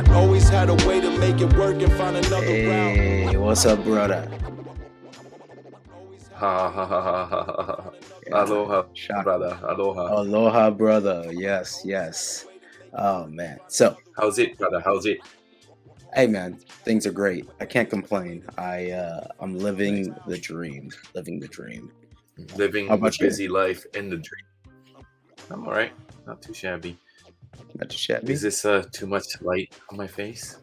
Always had a way to make it work and find another route. Hey, what's up, brother? Ha ha ha ha ha ha. Yeah, Aloha, shocker. brother. Aloha. Aloha, brother. Yes, yes. Oh man. So, How's it, brother? How's it? hey man, things are great. I can't complain. I'm living the dream. Living the dream. Living How the about you? busy life in the dream. I'm all right. Not too shabby. Not too shabby. Is this too much light on my face?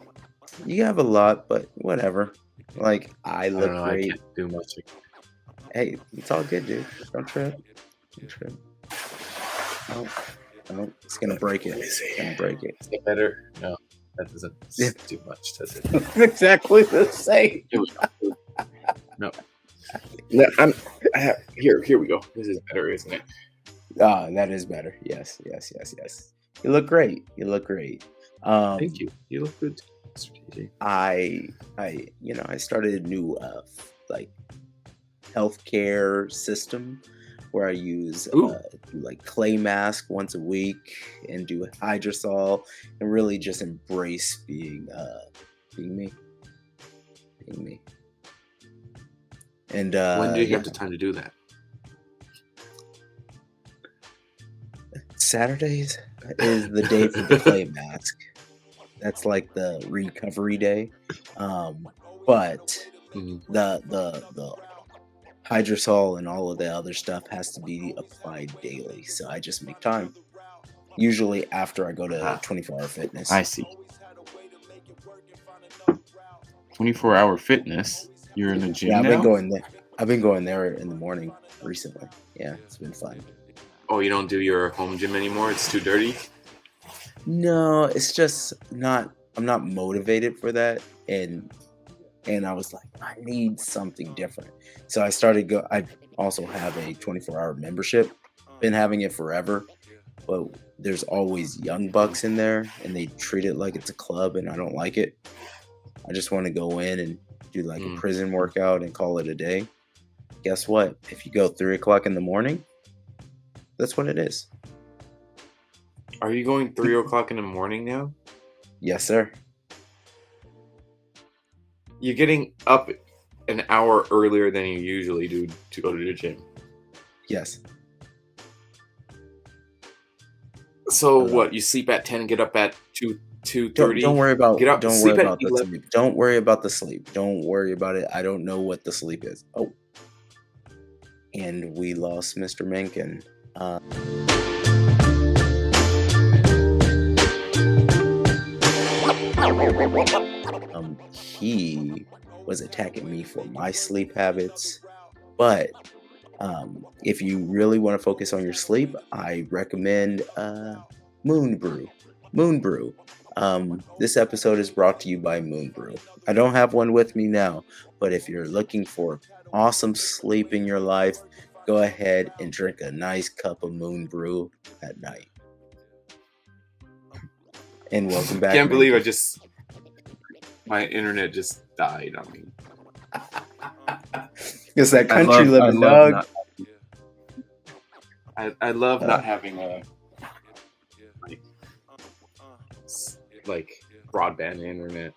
You have a lot, but whatever. Like I I look don't know. great. I can't do much. Hey, it's all good, dude. Don't trip. Don't trip. Oh, it's gonna break it. It's gonna break it. Is it better? No, that doesn't do much, does it? Exactly the same. Here we go. No. Here we go. This is better, isn't it? Ah, that is better. Yes. You look great. Thank you. You look good, Mr. JJ. I started a new healthcare system where I use like clay mask once a week and do hydrosol and really just embrace being me. And When do you have the time to do that? Saturdays is the day for the clay mask. That's like the recovery day. But the hydrosol and all of the other stuff has to be applied daily. So I just make time. Usually after I go to 24-hour fitness. I see. 24-hour fitness? You're in the gym Yeah, now? I've been going there in the morning recently. Yeah, it's been fun. Oh, you don't do your home gym anymore? It's too dirty? No, it's just not. I'm not motivated for that, and I was like, I need something different. So I started I also have a 24-hour membership. Been having it forever, but there's always young bucks in there, and they treat it like it's a club, and I don't like it. I just want to go in and do like a prison workout and call it a day. Guess what? If you go 3 o'clock in the morning, that's what it is. Are you going 3 o'clock in the morning now? Yes, sir. You're getting up an hour earlier than you usually do to go to the gym. Yes. So what? You sleep at 10, get up at 2:30. Don't worry about. Get up. Don't sleep worry at about the 11. sleep. Don't worry about the sleep. Don't worry about it. I don't know what the sleep is. Oh, and we lost Mr. Mengkin. He was attacking me for my sleep habits, but if you really want to focus on your sleep, I recommend Moon Brew. Moon Brew. This episode is brought to you by Moon Brew. I don't have one with me now, but if you're looking for awesome sleep in your life, go ahead and drink a nice cup of Moon Brew at night. And welcome back. Can't believe my internet just died on me. It's that country living, dog. I love not having a like broadband internet.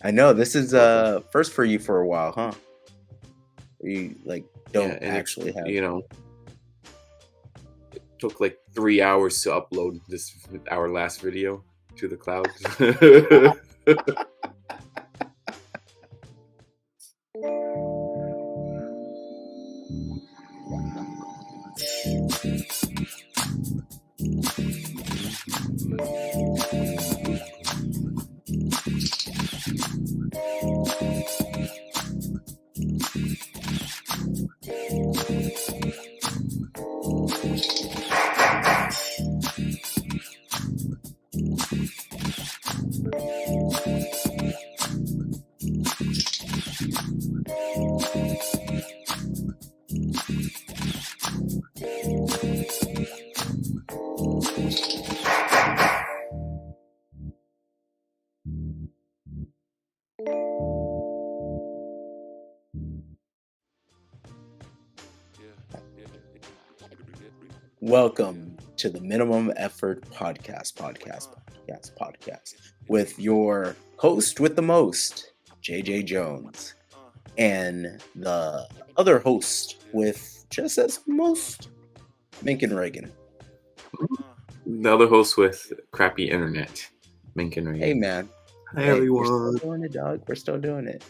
I know this is first for you for a while, huh? You don't actually have. It took like 3 hours to upload our last video to the cloud. welcome to the Minimum Effort podcast with your host with the most, JJ Jones, and the other host with just as most, Mengkin Reagan. The other host with crappy internet, Mengkin Reagan. Hey man. Hi Hey, everyone. we're still doing it, dog. We're still doing it.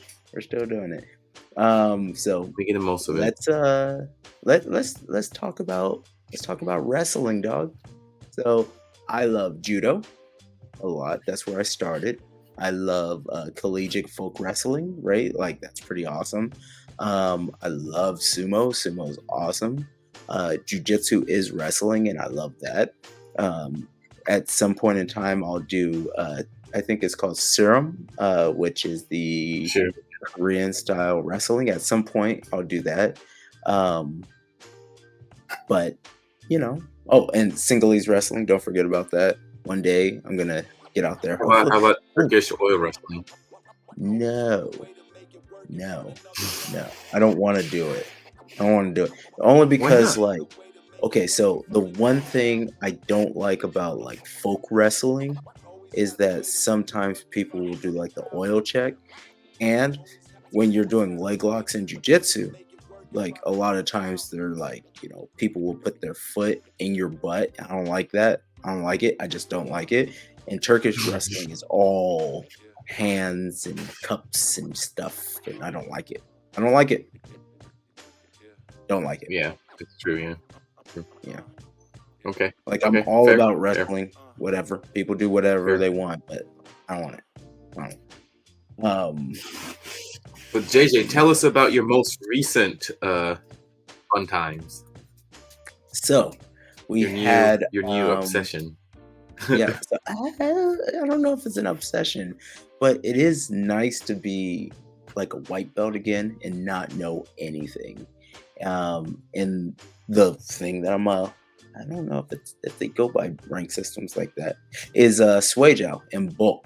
So Making the most of it. let's talk about wrestling, dog. So I love judo a lot. That's where I started. I love collegiate folk wrestling, right? Like that's pretty awesome. I love sumo. Sumo is awesome. Jiu-jitsu is wrestling, and I love that. At some point in time, I'll do. I think it's called Serum, which is the Korean style wrestling. At some point, I'll do that. But and Singhalese wrestling. Don't forget about that. One day, I'm gonna get out there. How about Turkish oil wrestling? No. I don't want to do it. Only because, okay, so the one thing I don't like about like folk wrestling is that sometimes people will do like the oil check, and when you're doing leg locks in jiu-jitsu, like a lot of times they're like, people will put their foot in your butt. I don't like that. I don't like it. I just don't like it. And Turkish wrestling is all hands and cups and stuff, and I don't like it. Don't like it. Yeah, it's true. Yeah. Okay. Like I'm all about wrestling. Fair. Whatever people do, whatever they want, but I don't want it. But JJ, tell us about your most recent fun times. So we had your new obsession. Yeah, so I don't know if it's an obsession, but it is nice to be like a white belt again and not know anything. And the thing that I don't know if they go by rank systems like that, is Jiao and Bökh.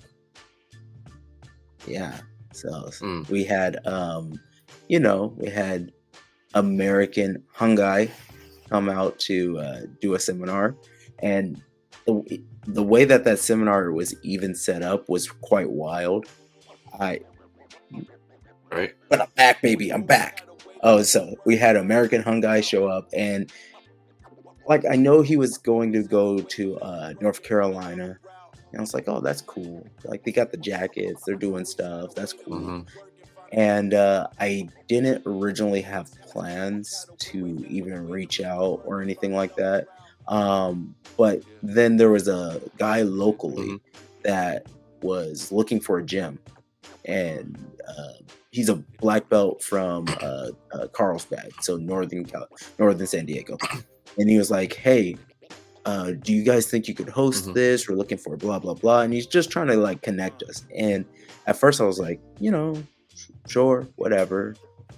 Yeah. So we had we had American Hangai come out to do a seminar, and the way that seminar was even set up was quite wild. But I'm back, baby. I'm back. Oh, so we had American Hangai show up, and like I know he was going to go to North Carolina, and I was like, oh, that's cool. Like they got the jackets, they're doing stuff. That's cool. Mm-hmm. And I didn't originally have plans to even reach out or anything like that. But then there was a guy locally that was looking for a gym, and he's a black belt from Carlsbad, so northern San Diego. And he was like, hey, do you guys think you could host this? We're looking for blah, blah, blah. And he's just trying to like connect us. And at first I was like, sure, whatever.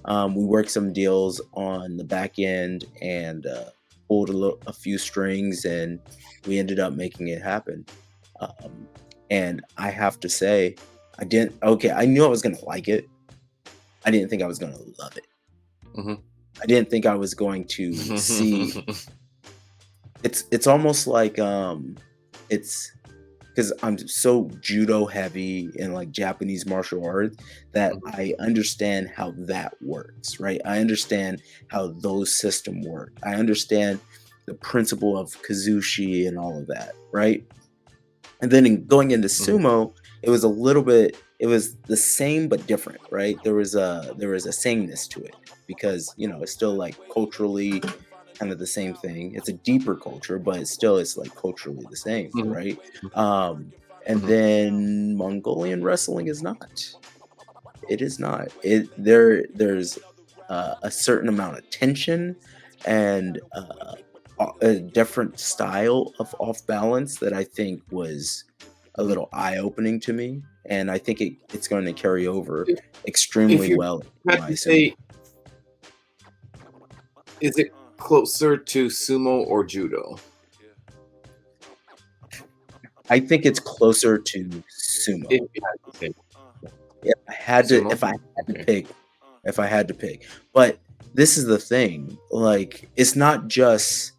We worked some deals on the back end and pulled a few strings, and we ended up making it happen. And I have to say, I knew I was going to like it. I didn't think I was going to love it. I didn't think I was going to see. It's almost like it's because I'm so judo heavy and like Japanese martial arts that I understand how that works, right? I understand how those systems work. I understand the principle of kazushi and all of that, right? And then going into sumo, it was the same but different, right? There was a sameness to it because it's still like culturally kind of the same thing. It's a deeper culture, but it's like culturally the same, right? And then Mongolian wrestling is not. It is not. There's a certain amount of tension and a different style of off balance that I think was a little eye opening to me, and I think it's going to carry over extremely well. Say, is it closer to sumo or judo? I think it's closer to sumo. If I had to pick. But this is the thing, like it's not just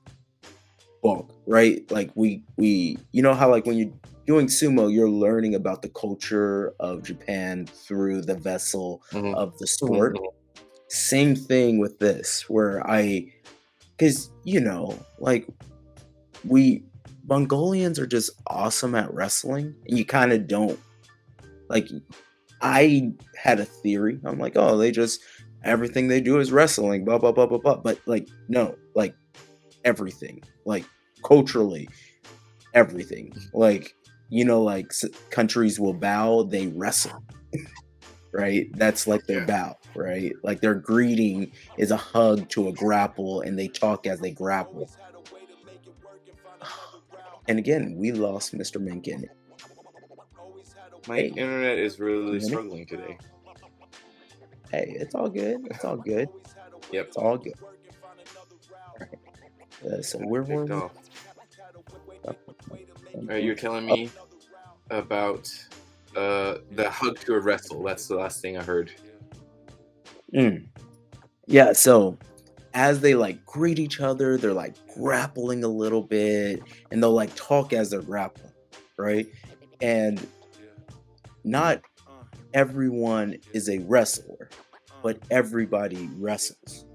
Bökh, right? Like we you know how like when you're doing sumo, you're learning about the culture of Japan through the vessel Mhm. of the sword. Mhm. Same thing with this, where because like we Mongolians are just awesome at wrestling, and you kind of don't like. I had a theory. I'm like, oh, they just everything they do is wrestling, blah blah blah blah blah. But like, no, like everything, like culturally, everything. Like like countries will bow, they wrestle, right? That's like their Yeah. bow, right? Like their greeting is a hug to a grapple, and they talk as they grapple. And again, we lost Mr. Mencken. My Hey, internet is can really you hear me? struggling today. Hey, it's all good. It's all good. Yep. It's all good. All right. So where were Picked we? off. You're telling me about the hug to a wrestle. That's the last thing I heard. Yeah, so as they like greet each other, they're like grappling a little bit, and they'll like talk as they're grappling, right? And not everyone is a wrestler, but everybody wrestles,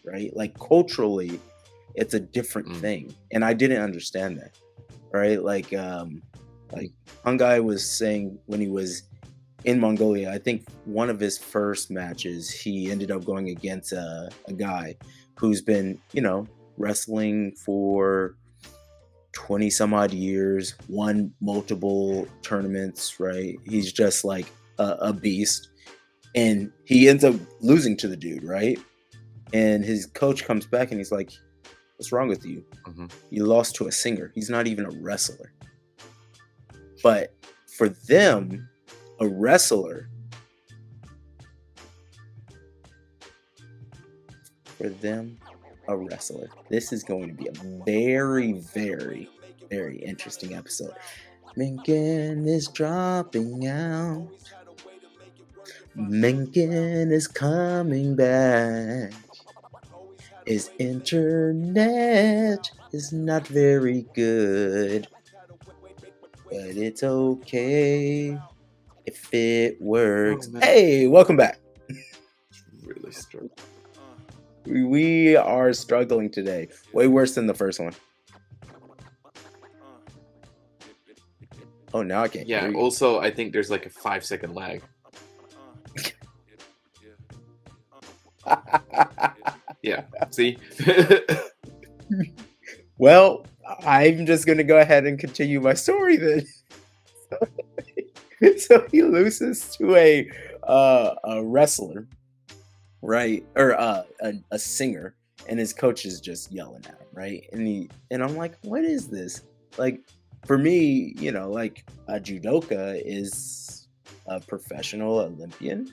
right? Like culturally, it's a different thing, and I didn't understand that, right? Like Hangai was saying when he was in Mongolia, I think one of his first matches, he ended up going against a guy who's been, wrestling for 20 some odd years, won multiple tournaments, right? He's just like a beast. And he ends up losing to the dude, right? And his coach comes back and he's like, what's wrong with you? Mm-hmm. You lost to a singer. He's not even a wrestler. But for them, a wrestler, this is going to be a very, very, very interesting episode. Mencken is dropping out. Mencken is coming back. His internet is not very good, but it's okay if it works. Oh, man. Hey, welcome back. Really struggling. We are struggling today. Way worse than the first one. Oh, now I can't Yeah. hear you. Also, I think there's like a 5-second lag. Yeah. See. Well, I'm just gonna go ahead and continue my story then. So he loses to a wrestler, right? Or a singer, and his coach is just yelling at him, right? And I'm like, what is this? Like, for me, like a judoka is a professional Olympian,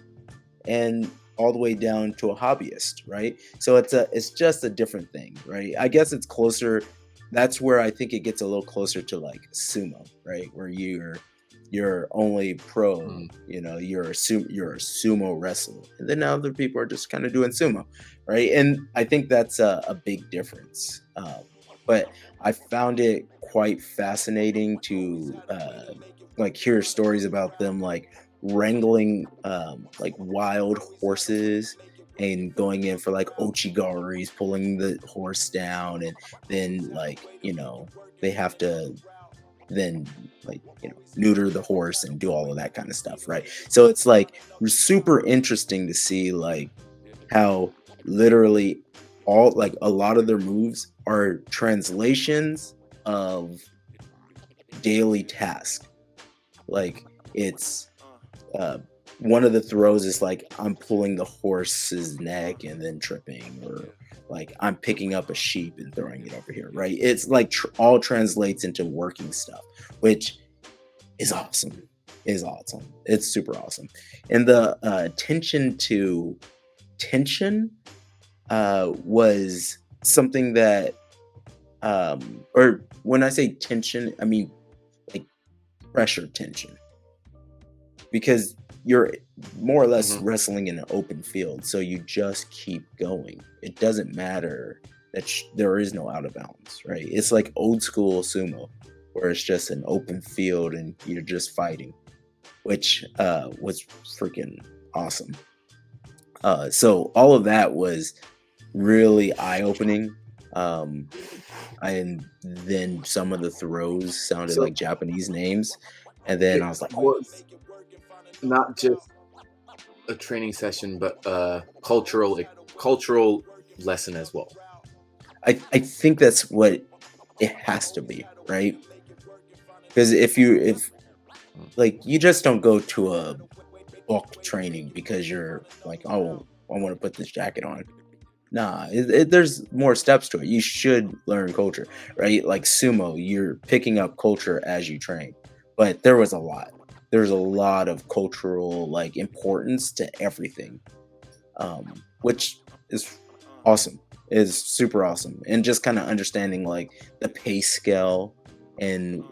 and all the way down to a hobbyist, right? So it's just a different thing, right? I guess it's closer. That's where I think it gets a little closer to like sumo, right? Where you're only pro, you're a sumo wrestler, and then other people are just kind of doing sumo, right? And I think that's a big difference. But I found it quite fascinating to like hear stories about them like wrangling like wild horses and going in for like ochigaris, pulling the horse down, and then like they have to then like neuter the horse and do all of that kind of stuff, right? So it's like super interesting to see like how literally all like a lot of their moves are translations of daily tasks. Like it's one of the throws is like I'm pulling the horse's neck and then tripping, or like I'm picking up a sheep and throwing it over here, right? It's like all translates into working stuff, which is awesome. It's super awesome. And the attention to tension was something that or when I say tension, I mean like pressure tension, because you're more or less wrestling in an open field, so you just keep going. It doesn't matter there is no out of bounds, right? It's like old school sumo, where it's just an open field and you're just fighting, which was freaking awesome. So all of that was really eye-opening. And then some of the throws sounded like Japanese names, and then I was like, was not just a training session, but a cultural lesson as well. I think that's what it has to be, right? Because if like you just don't go to a Bökh training because you're like, oh, I want to put this jacket on. Nah, there's more steps to it. You should learn culture, right? Like sumo, you're picking up culture as you train. But there's a lot of cultural like importance to everything, which is awesome. Is super awesome, and just kind of understanding like the pay scale and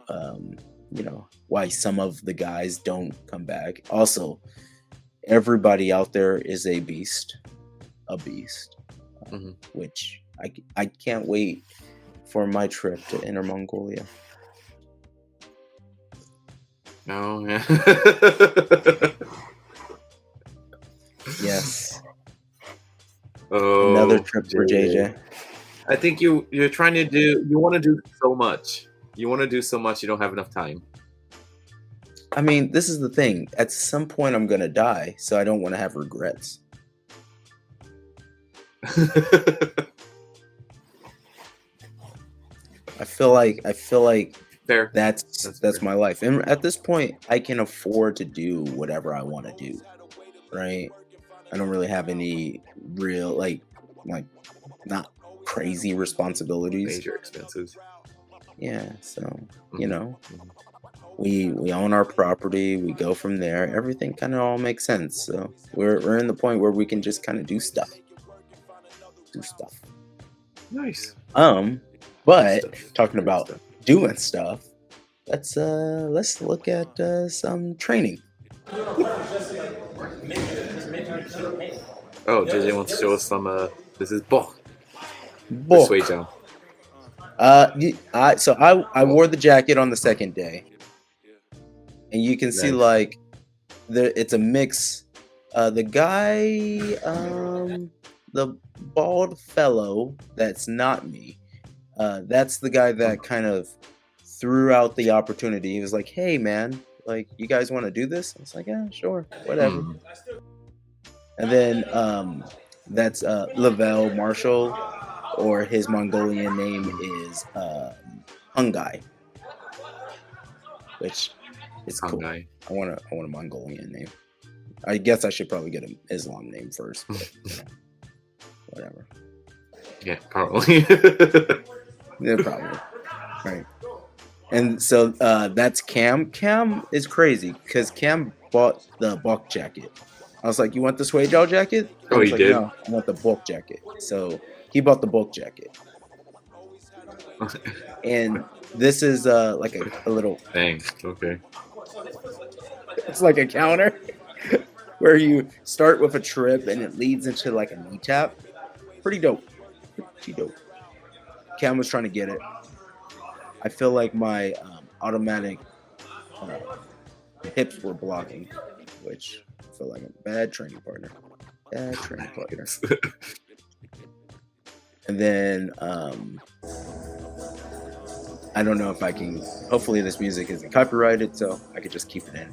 why some of the guys don't come back. Also, everybody out there is a beast. Which I can't wait for my trip to Inner Mongolia. No, yeah. Yes. Oh, Another trip for JJ. I think you want to do so much. You want to do so much, you don't have enough time. I mean, this is the thing. At some point, I'm gonna die, so I don't want to have regrets. I feel like Fair. That's my life, and at this point, I can afford to do whatever I want to do. Right? I don't really have any real like not crazy responsibilities. Major expenses. Yeah, so we own our property. We go from there. Everything kind of all makes sense. So we're in the point where we can just kind of do stuff. Nice. But talking about doing stuff, let's look at some training. Oh, JJ wants to show us some. This is Bökh. Bökh. I wore the jacket on the second day, and you can see like it's a mix. The guy, the bald fellow, that's not me. That's the guy that kind of threw out the opportunity. He was like, "Hey, man, like, you guys want to do this?" I was like, "Yeah, sure, whatever." And then that's Levelle Marshall, or his Mongolian name is Hangai, which is cool. Hangai. I want a Mongolian name. I guess I should probably get an Islam name first, but whatever. Yeah, probably. Yeah, probably. Right. And so that's Cam. Cam is crazy because Cam bought the Bökh jacket. I was like, "You want the Jiao jacket?" Oh, he like, did? "No, I want the Bökh jacket." So he bought the Bökh jacket. And this is like a little... Thanks. Okay. It's like a counter where you start with a trip and it leads into like a knee tap. Pretty dope. Cam was trying to get it. I feel like my automatic hips were blocking, which I feel like a bad training partner. And then I don't know if I can. Hopefully this music isn't copyrighted, so I could just keep it in.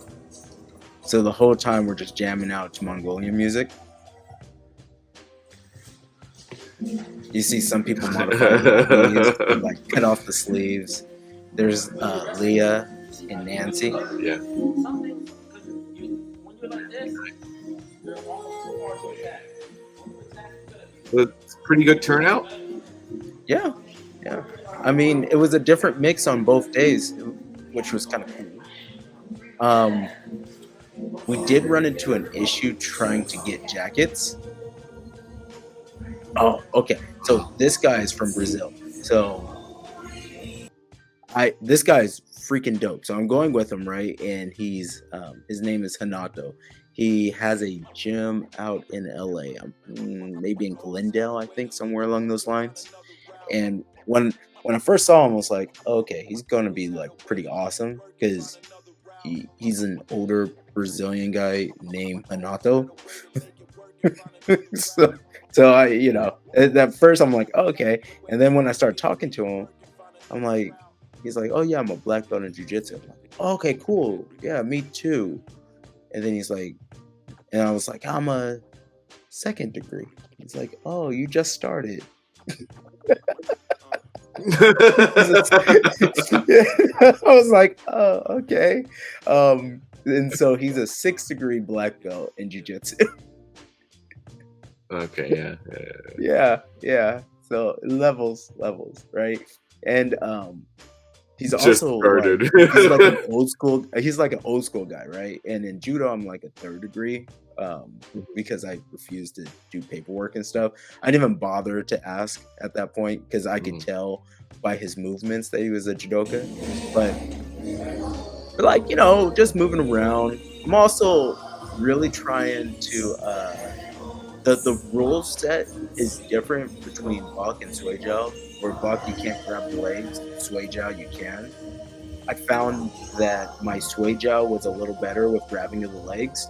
So the whole time we're just jamming out to Mongolian music. You see some people modify the sleeves, like cut off the sleeves. There's Leah and Nancy. Yeah. It's pretty good turnout. Yeah. I mean, it was a different mix on both days, which was kind of cool. We did run into an issue trying to get jackets. Oh, okay. So this guy is from Brazil. So this guy's freaking dope. So I'm going with him, right? And he's his name is Hanato. He has a gym out in LA, maybe in Glendale, I think, somewhere along those lines. And when I first saw him, I was like, okay, he's gonna be like pretty awesome because he's an older Brazilian guy named Anato. so I, at first I'm like, okay, and then when I start talking to him, I'm like, he's like, oh yeah, I'm a black belt in jiu-jitsu. I'm like, oh, okay, cool, yeah, me too. And then he's like, and I was like, I'm a second degree. He's like, oh, you just started. I was like, oh, okay. And so he's a 6th degree black belt in jiu-jitsu. Okay, Yeah. So levels, right? And he's just also started. he's like an old school. He's like an old school guy, right? And in judo, I'm like a 3rd degree because I refused to do paperwork and stuff. I didn't even bother to ask at that point because I could tell by his movements that he was a judoka. But like, just moving around. I'm also really trying to the rule set is different between Bökh and Jiao. Where Bökh you can't grab the legs, Jiao you can. I found that my Jiao was a little better with grabbing of the legs,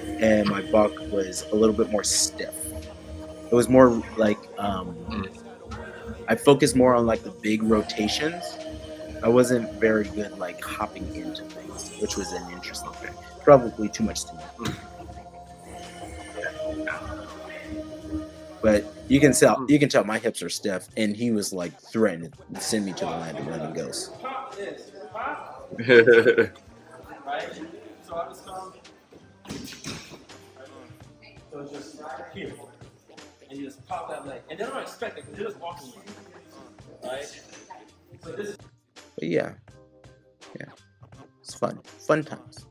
and my Bökh was a little bit more stiff. It was more like I focused more on like the big rotations. I wasn't very good like hopping into things, which was an interesting thing. Probably too much to me. But you can tell my hips are stiff, and he was like threatening to send me to the land of living ghosts. So just here, and you just pop that leg, and they don't expect it because you're just walking, right? So this is. But yeah, it's fun times.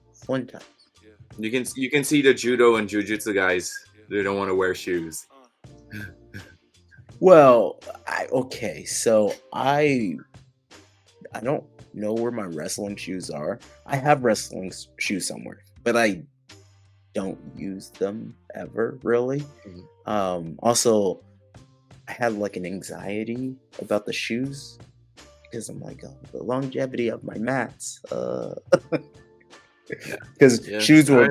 You can see the judo and jiu-jitsu guys. They don't want to wear shoes. Well, so I don't know where my wrestling shoes are. I have wrestling shoes somewhere, but I don't use them ever, really. Also, I had like an anxiety about the shoes because I'm like, oh, the longevity of my mats. Because shoes will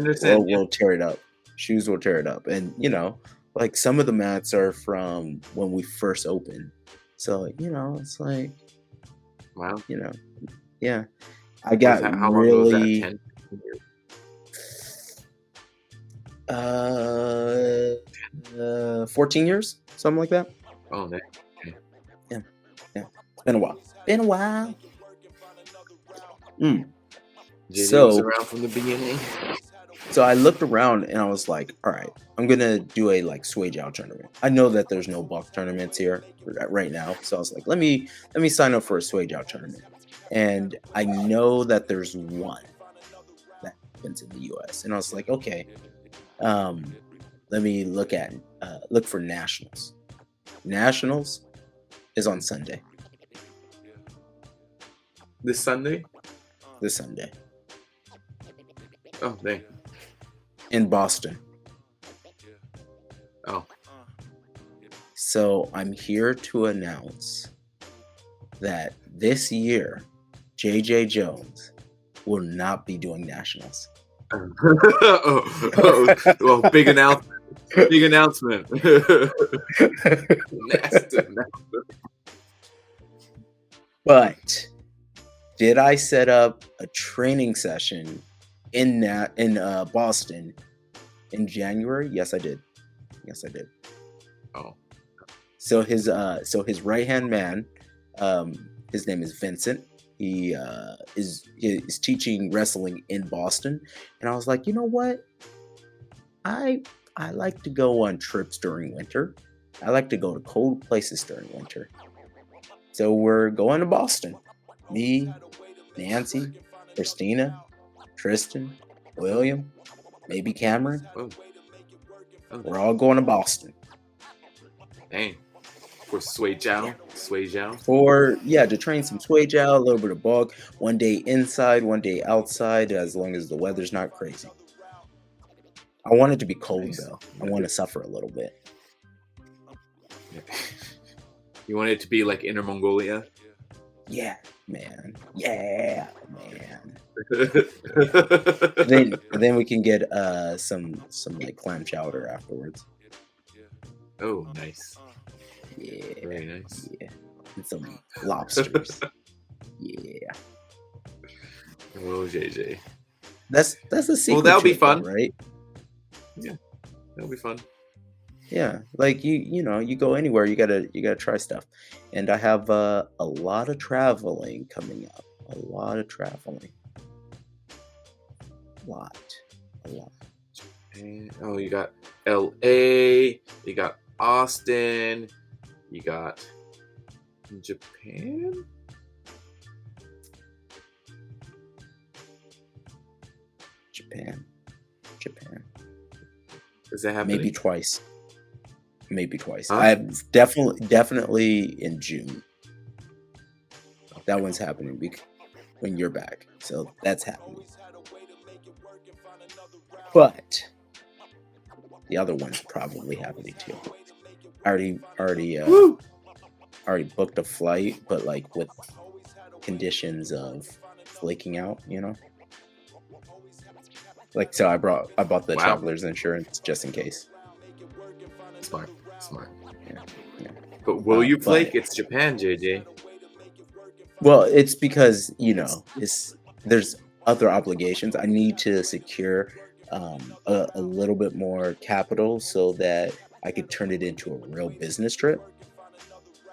tear it up. Shoes will tear it up, and like some of the mats are from when we first opened, so it's like, wow, yeah. I got how really long was that? 14 years, something like that. Oh, man. Okay. Yeah. Been a while. JJ was around from the beginning. So I looked around and I was like, all right, I'm going to do a like Jiao tournament. I know that there's no Bökh tournaments here right now. So I was like, let me sign up for a Jiao tournament. And I know that there's one that happens in the US. And I was like, okay, let me look for nationals. Nationals is on Sunday. This Sunday? This Sunday. Oh, dang. In Boston. Oh. So I'm here to announce that this year, JJ Jones will not be doing nationals. Well, big announcement. Big announcement. But did I set up a training session in Boston in January? Yes, I did. Oh. So his right hand man, his name is Vincent. He is teaching wrestling in Boston, and I was like, you know what? I like to go on trips during winter. I like to go to cold places during winter. So we're going to Boston. Me, Nancy, Christina, Tristan, William, maybe Cameron. Oh. We're all going to Boston. Dang. For Jiao. To train some Jiao, a little bit of Bökh. One day inside, one day outside, as long as the weather's not crazy. I want it to be cold, though. I want to suffer a little bit. You want it to be like Inner Mongolia? Yeah, man. Yeah, man. then Then we can get some like clam chowder afterwards. Oh, nice. Yeah, Very nice. yeah, and some lobsters. Yeah, Oh, JJ. that's a secret. that'll be trip, though, fun. right? That'll be fun. Yeah, like you know, you go anywhere, you gotta try stuff, and I have a lot of traveling coming up. A lot of traveling. A lot. And, oh, you got LA, you got Austin, you got Japan. Japan. Is that happening? Maybe twice. Huh? I've definitely in June. That one's happening when you're back. So that's happening. But the other one's probably happening too. I already booked a flight, but like with conditions of flaking out, you know? Like, so I bought the Wow. traveler's insurance just in case. Smart. Yeah. But will you but- flake? It's Japan, JJ. Well, it's because, you know, there's other obligations. I need to secure a little bit more capital so that I could turn it into a real business trip.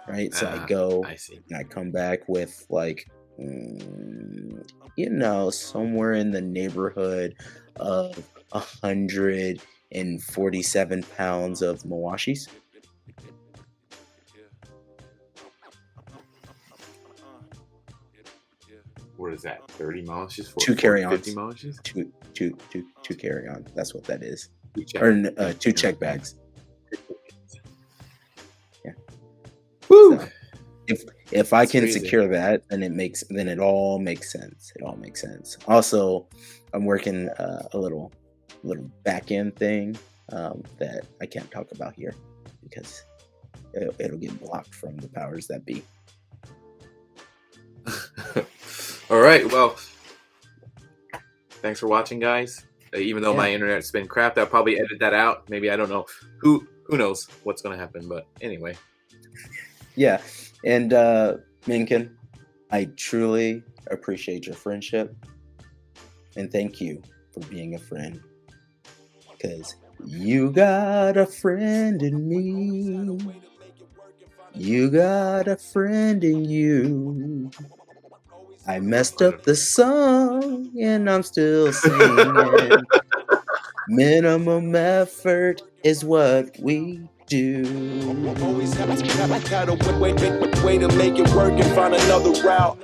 Right? So I go I see. and I come back with like, you know, somewhere in the neighborhood of 147 pounds of mawashis. What is that? 30 molasses for 2 carry-ons. 50 molasses? Two carry-on. That's what that is. Two Or 2 check bags. Yeah. Woo! So, if I That's can crazy. secure that, then it all makes sense. It all makes sense. Also, I'm working a little back end thing that I can't talk about here because it'll get blocked from the powers that be. All right. Well, thanks for watching, guys. Even though Yeah. my internet's been crap, I'll probably edit that out. Maybe, I don't know. Who knows what's going to happen? But anyway. Yeah, and Mengkin, I truly appreciate your friendship, and thank you for being a friend. Because you got a friend in me. You got a friend in you. I messed up the song, and I'm still singing. Minimum effort is what we do. Always had a way to make it work and find another route.